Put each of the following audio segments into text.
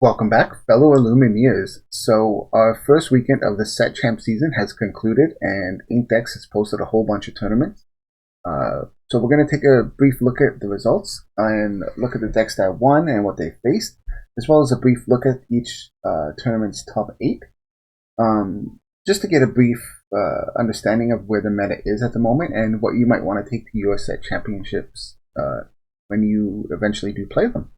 Welcome back, fellow Illumineers. So, our first weekend of the Set Champ season has concluded, and Inkdex has posted a whole bunch of tournaments. So, we're going to take a brief look at the results and look at the decks that won and what they faced, as well as a brief look at each tournament's top 8. Just to get a brief understanding of where the meta is at the moment and what you might want to take to your Set Championships when you eventually do play them.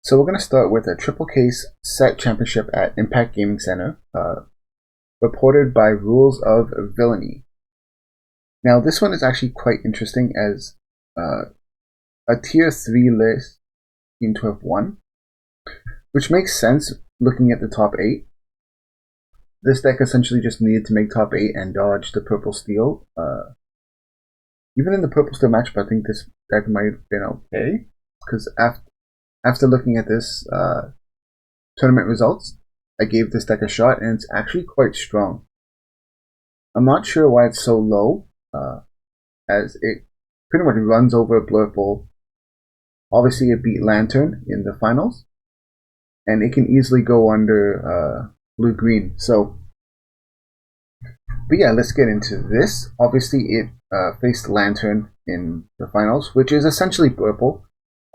So we're going to start with a triple case set championship at Impact Gaming Center, reported by Rules of Villainy. Now this one is actually quite interesting as a tier 3 list seemed to have won, which makes sense looking at the top 8. This deck essentially just needed to make top 8 and dodge the purple steel. Even in the purple steel matchup, I think this deck might have been okay, because after looking at this tournament results, I gave this deck a shot, and it's actually quite strong. I'm not sure why it's so low, as it pretty much runs over Blurple. Obviously, it beat Lantern in the finals, and it can easily go under blue-green. So, but yeah, let's get into this. Obviously, it faced Lantern in the finals, which is essentially Blurple.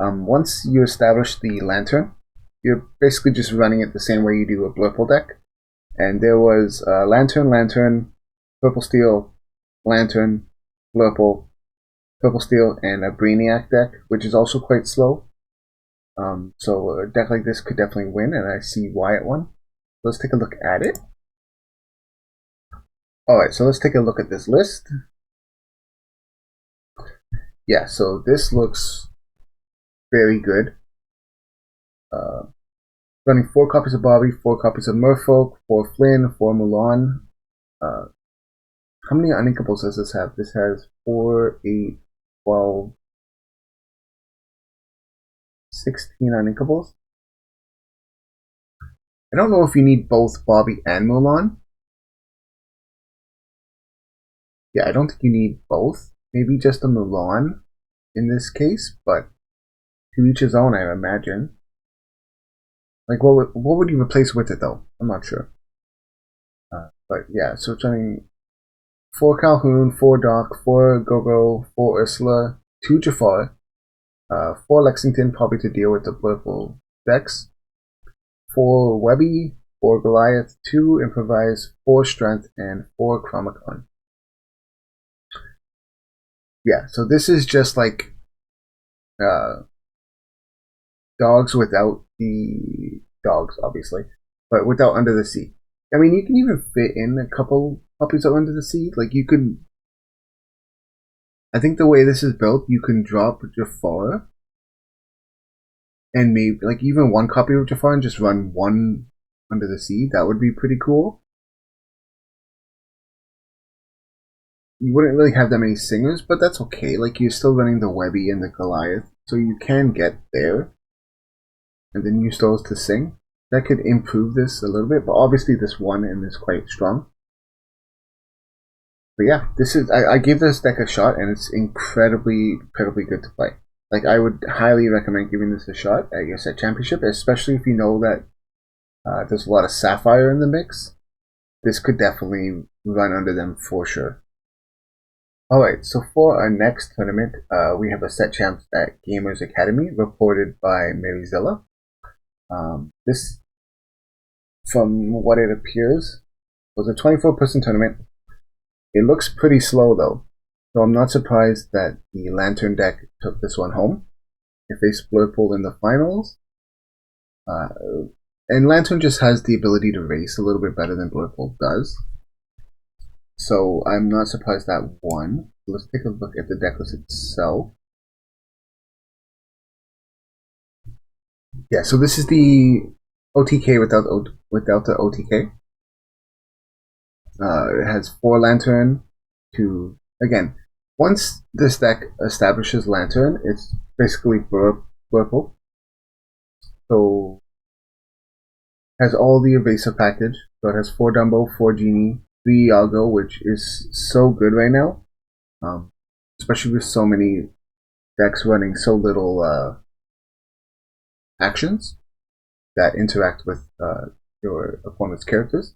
Once you establish the Lantern, you're basically just running it the same way you do a Blurple deck. And there was Lantern, Purple Steel, Lantern, Blurple, Purple Steel, and a Brainiac deck, which is also quite slow. So a deck like this could definitely win, and I see why it won. Let's take a look at it. Alright, so let's take a look at this list. Yeah, so this looks very good. Running 4 copies of Bobby, 4 copies of Merfolk, 4 Flynn, 4 Mulan. How many uninkables does this have? This has 4, 8, 12, 16 uninkables. I don't know if you need both Bobby and Mulan. Yeah, I don't think you need both. Maybe just a Mulan in this case, but to each his own, I imagine. Like, what would you replace with it, though? I'm not sure. But yeah, so it's running 4 Calhoun, 4 Doc, 4 Gogo, 4 Ursula, 2 Jafar, 4 Lexington, probably to deal with the political decks, 4 Webby, 4 Goliath, 2 Improvise, 4 Strength, and 4 Chromicon. Yeah, so this is just like dogs without the dogs, obviously, but without Under the Sea. I mean, you can even fit in a couple puppies of Under the Sea. Like, you could, I think the way this is built, you can drop Jafar and maybe like even 1 copy of Jafar and just run 1 Under the Sea. That would be pretty cool. You wouldn't really have that many singers, but that's okay. Like, you're still running the Webby and the Goliath, so you can get there and then use those to sing. That could improve this a little bit, but obviously this won and is quite strong. But yeah, this is I gave this deck a shot, and it's incredibly good to play. Like, I would highly recommend giving this a shot at your set championship, especially if you know that there's a lot of Sapphire in the mix. This could definitely run under them for sure. Alright, so for our next tournament, we have a set champs at Gamers Academy, reported by Maryzilla. This, from what it appears, was a 24-person tournament. It looks pretty slow though, so I'm not surprised that the Lantern deck took this one home. It faced Blurple in the finals. And Lantern just has the ability to race a little bit better than Blurple does. So I'm not surprised that won. Let's take a look at the deck list itself. Yeah, so this is the OTK without the OTK. It has 4 Lantern to, again, once this deck establishes Lantern, it's basically Blurple. So has all the evasive package. So it has 4 Dumbo, 4 Genie, 3 Iago, which is so good right now. Especially with so many decks running so little actions. that interact with your opponent's characters.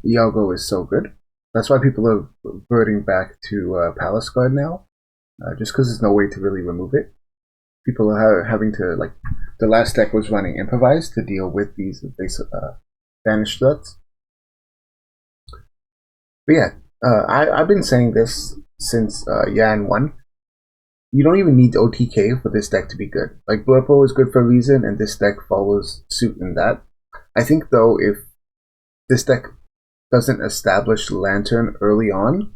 Iago is so good. That's why people are reverting back to Palace Guard now, just because there's no way to really remove it. People are having to, like, the last deck was running Improvise to deal with these banished threats. But yeah, I've been saying this since Yan 1. You don't even need OTK for this deck to be good. Like, Blurple is good for a reason, and this deck follows suit in that. I think, though, if this deck doesn't establish Lantern early on,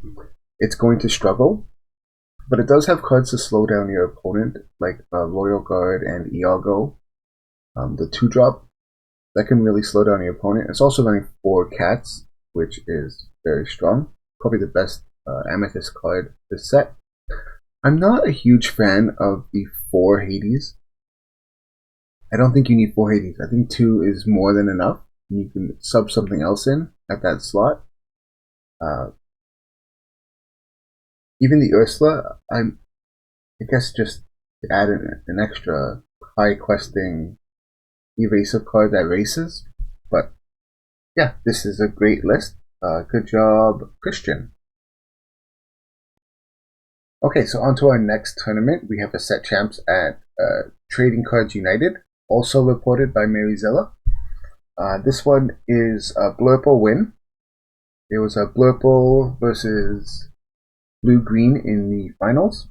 it's going to struggle. But it does have cards to slow down your opponent, like Royal Guard and Iago. The 2-drop, that can really slow down your opponent. It's also running 4 cats, which is very strong. Probably the best Amethyst card this set. I'm not a huge fan of the 4 Hades. I don't think you need 4 Hades. I think 2 is more than enough. You can sub something else in at that slot. Even the Ursula, I guess just to add an extra high questing evasive card that races. But yeah, this is a great list. Good job, Christian. Okay, so on to our next tournament. We have a set champs at Trading Cards United, also reported by Maryzilla. This one is a Blurple win. It was a Blurple versus Blue-Green in the finals.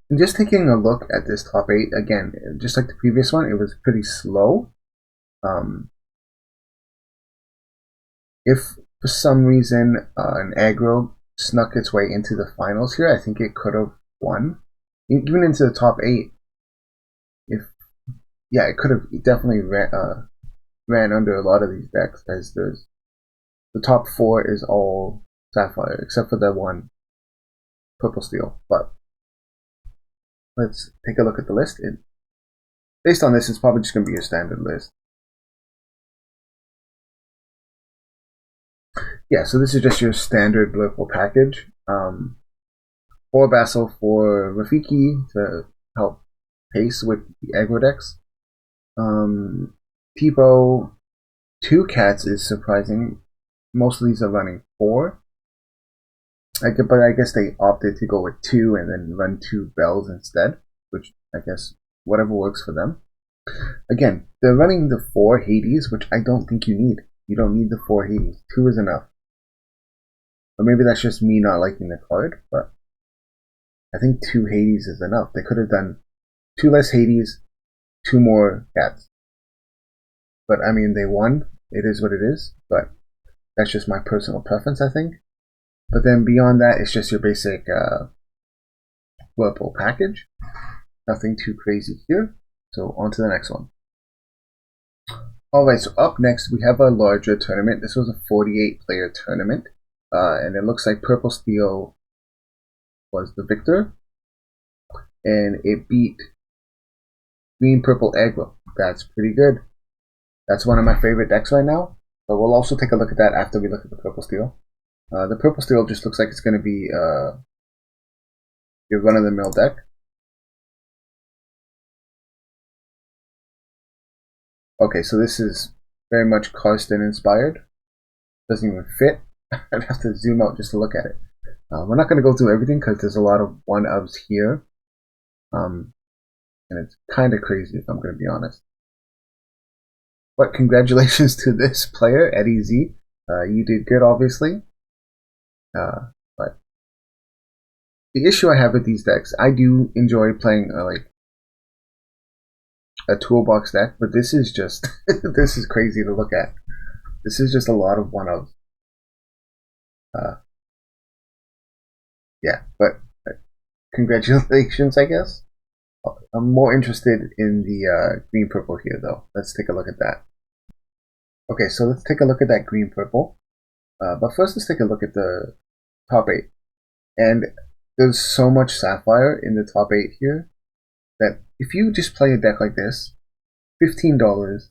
And just taking a look at this top 8, again, just like the previous one, it was pretty slow. If for some reason an aggro snuck its way into the finals here, I think it could have won. Even into the top 8. It could have definitely ran under a lot of these decks, as the top 4 is all Sapphire, except for that one Purple Steel. But let's take a look at the list. Based on this, it's probably just going to be a standard list. Yeah, so this is just your standard Blurple package. 4 Vassal for Rafiki to help pace with the aggro decks. Tipo, 2 cats is surprising. Most of these are running 4. But I guess they opted to go with 2 and then run 2 bells instead, which I guess whatever works for them. Again, they're running the 4 Hades, which I don't think you need. You don't need the 4 Hades. 2 is enough. Or maybe that's just me not liking the card, but I think 2 Hades is enough. They could have done 2 less Hades, 2 more cats. But I mean, they won. It is what it is, but that's just my personal preference, I think. But then beyond that, it's just your basic Whirlpool package. Nothing too crazy here. So on to the next one. Alright, so up next we have a larger tournament. This was a 48-player tournament. And it looks like Purple Steel was the victor. And it beat Green Purple Aggro. That's pretty good. That's one of my favorite decks right now. But we'll also take a look at that after we look at the Purple Steel. The Purple Steel just looks like it's going to be your run-of-the-mill deck. Okay, so this is very much Karsten inspired. Doesn't even fit. I'd have to zoom out just to look at it. We're not going to go through everything because there's a lot of one-ofs here. And it's kind of crazy if I'm going to be honest. But congratulations to this player, Eddie Z. You did good, obviously. But the issue I have with these decks, I do enjoy playing like a toolbox deck, but this is just this is crazy to look at. This is just a lot of one-ofs. Yeah, but congratulations, I guess. I'm more interested in the green purple here, though. Let's take a look at that. Okay, so let's take a look at that green purple. But first, let's take a look at the top 8. And there's so much Sapphire in the top 8 here that if you just play a deck like this, $15,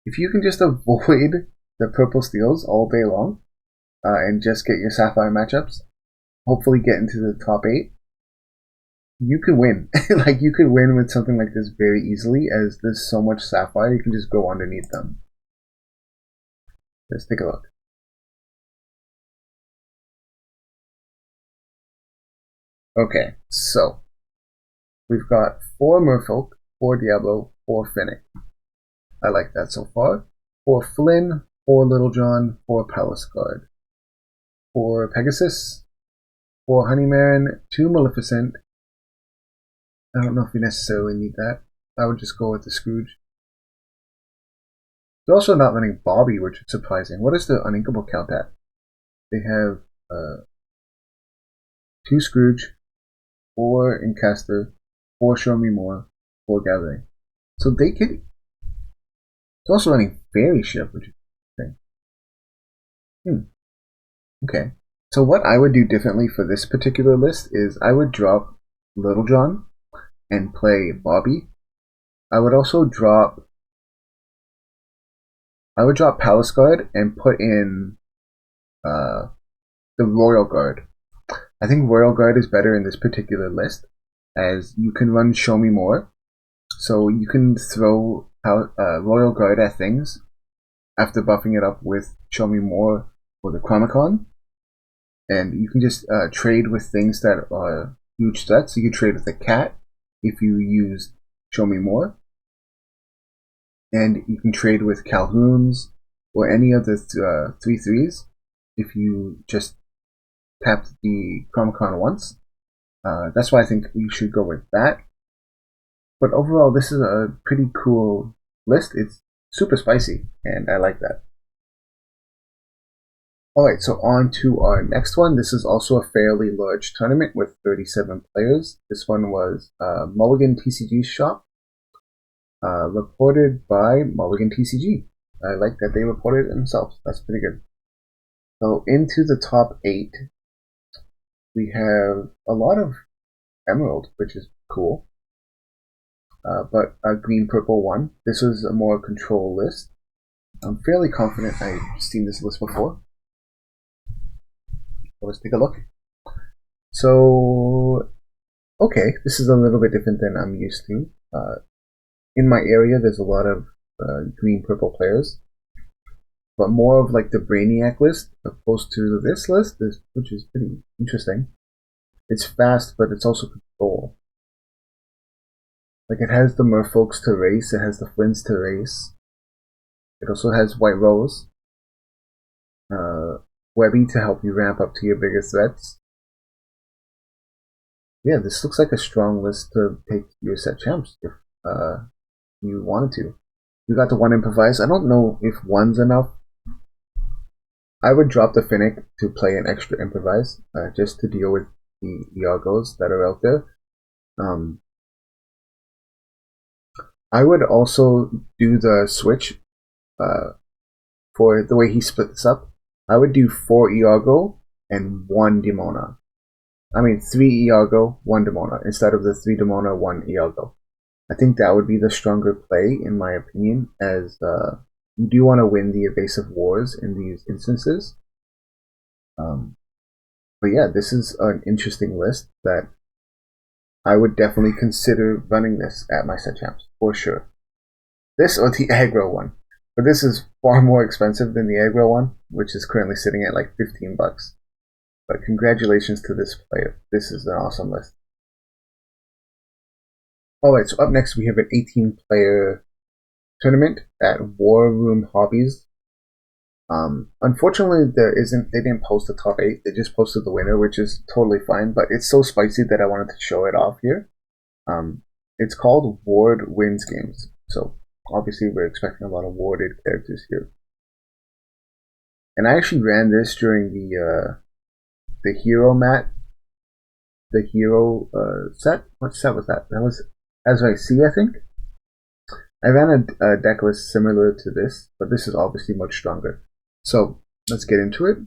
if you can just avoid the purple steals all day long and just get your Sapphire matchups, hopefully get into the top 8, you could win. Like, you could win with something like this very easily, as there's so much sapphire, you can just go underneath them. Let's take a look. Okay, so we've got 4 Merfolk, 4 Diablo, 4 Finnick. I like that so far. 4 Flynn, 4 Little John, 4 Palace Guard, 4 Pegasus, 4 Honeymarin, 2 Maleficent. I don't know if we necessarily need that. I would just go with the Scrooge. They're also not running Bobby, which is surprising. What is the uninkable count at? They have 2 Scrooge, 4 Incaster, 4 Show Me More, 4 Gathering. So they could. It's also running Fairy Ship, which is interesting. Okay. So what I would do differently for this particular list is I would drop Little John and play Bobby. I would also drop Palace Guard and put in the Royal Guard. I think Royal Guard is better in this particular list, as you can run Show Me More. So you can throw Royal Guard at things after buffing it up with Show Me More or the Chromicon. And you can just trade with things that are huge threats. You can trade with a cat if you use Show Me More. And you can trade with Calhoun's or any of the 3/3s if you just tap the Chromicon once. That's why I think you should go with that. But overall, this is a pretty cool list. It's super spicy, and I like that. Alright, so on to our next one. This is also a fairly large tournament with 37 players. This one was Mulligan TCG shop, reported by Mulligan TCG. I like that they reported it themselves. That's pretty good. So into the top 8, we have a lot of Emerald, which is cool. But a green-purple one. This was a more control list. I'm fairly confident I've seen this list before. Let's take a look. So, okay, this is a little bit different than I'm used to. In my area, there's a lot of green-purple players, but more of like the Brainiac list opposed to this list, which is pretty interesting. It's fast, but it's also control. Like, it has the Merfolks to race, it has the Flints to race. It also has White Rose, Webby to help you ramp up to your biggest threats. Yeah, this looks like a strong list to take your set champs if you wanted to. You got the 1 improvise. I don't know if 1's enough. I would drop the Finnick to play an extra improvise, just to deal with the Iagos that are out there. I would also do the switch for the way he splits up. I would do 4 Iago and 1 Demona. I mean 3 Iago, 1 Demona, instead of the 3 Demona, 1 Iago. I think that would be the stronger play, in my opinion, as you do want to win the evasive wars in these instances. But yeah, this is an interesting list that I would definitely consider running this at my set champs, for sure. This or the aggro one. But this is far more expensive than the aggro one, which is currently sitting at like 15 bucks. But congratulations to this player. This is an awesome list. Alright, so up next we have an 18-player tournament at War Room Hobbies. Unfortunately, they didn't post the top 8. They just posted the winner, which is totally fine. But it's so spicy that I wanted to show it off here. It's called Ward Wins Games. So obviously we're expecting a lot of warded characters here. And I actually ran this during the hero mat, the hero set. What set was that? That was As I See, I think. I ran a deck list similar to this, but this is obviously much stronger. So let's get into it.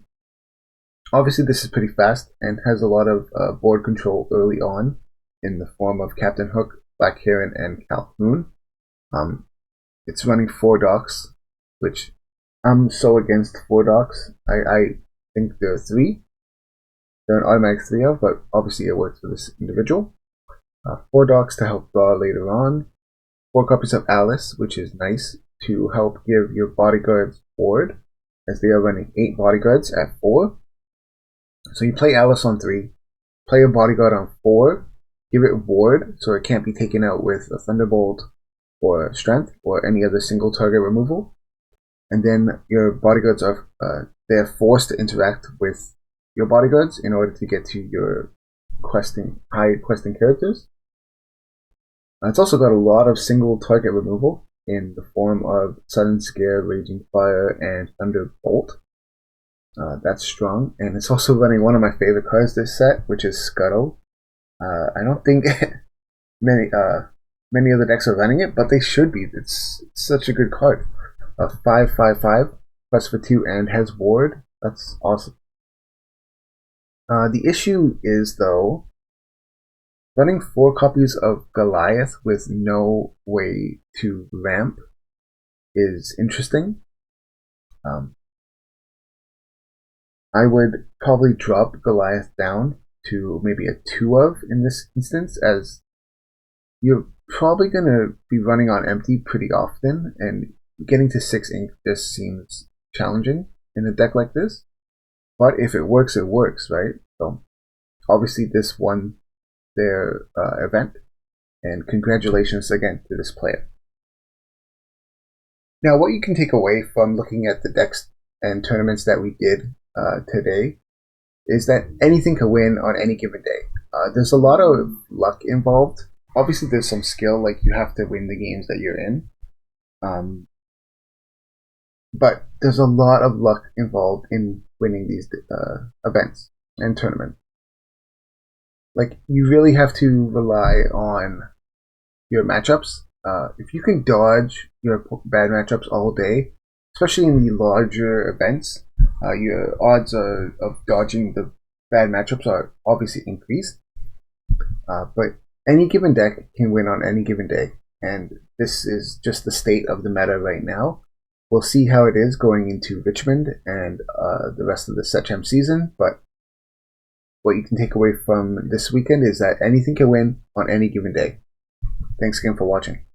Obviously this is pretty fast and has a lot of board control early on in the form of Captain Hook, Black Heron, and Calhoun. It's running 4 docks, which I'm so against 4 docks. I think there are 3. They're an automatic 3 of, but obviously it works for this individual. 4 docks to help draw later on, 4 copies of Alice, which is nice to help give your bodyguards board, as they are running 8 bodyguards at 4. So you play Alice on 3, play a bodyguard on 4, give it ward so it can't be taken out with a Thunderbolt or Strength or any other single target removal. And then your bodyguards are they're forced to interact with your bodyguards in order to get to your high questing characters. It's also got a lot of single target removal in the form of Sudden Scare, Raging Fire, and Thunderbolt. That's strong, and it's also running one of my favorite cards this set, which is Scuttle. I don't think many other decks are running it, but they should be. It's such a good card. 5/5/5 plus for 2 and has ward. That's awesome. The issue is, though, running 4 copies of Goliath with no way to ramp is interesting. I would probably drop Goliath down to maybe a 2 of in this instance, as you're probably going to be running on empty pretty often, and getting to 6 ink just seems challenging in a deck like this. But if it works, right? So obviously this won their event, and congratulations again to this player. Now, what you can take away from looking at the decks and tournaments that we did today is that anything can win on any given day. There's a lot of luck involved. Obviously, there's some skill, like you have to win the games that you're in. But there's a lot of luck involved in winning these events and tournaments. Like, you really have to rely on your matchups. If you can dodge your bad matchups all day, especially in the larger events, your odds of dodging the bad matchups are obviously increased. But any given deck can win on any given day, and this is just the state of the meta right now. We'll see how it is going into Richmond and the rest of the Set Champ season, but what you can take away from this weekend is that anything can win on any given day. Thanks again for watching.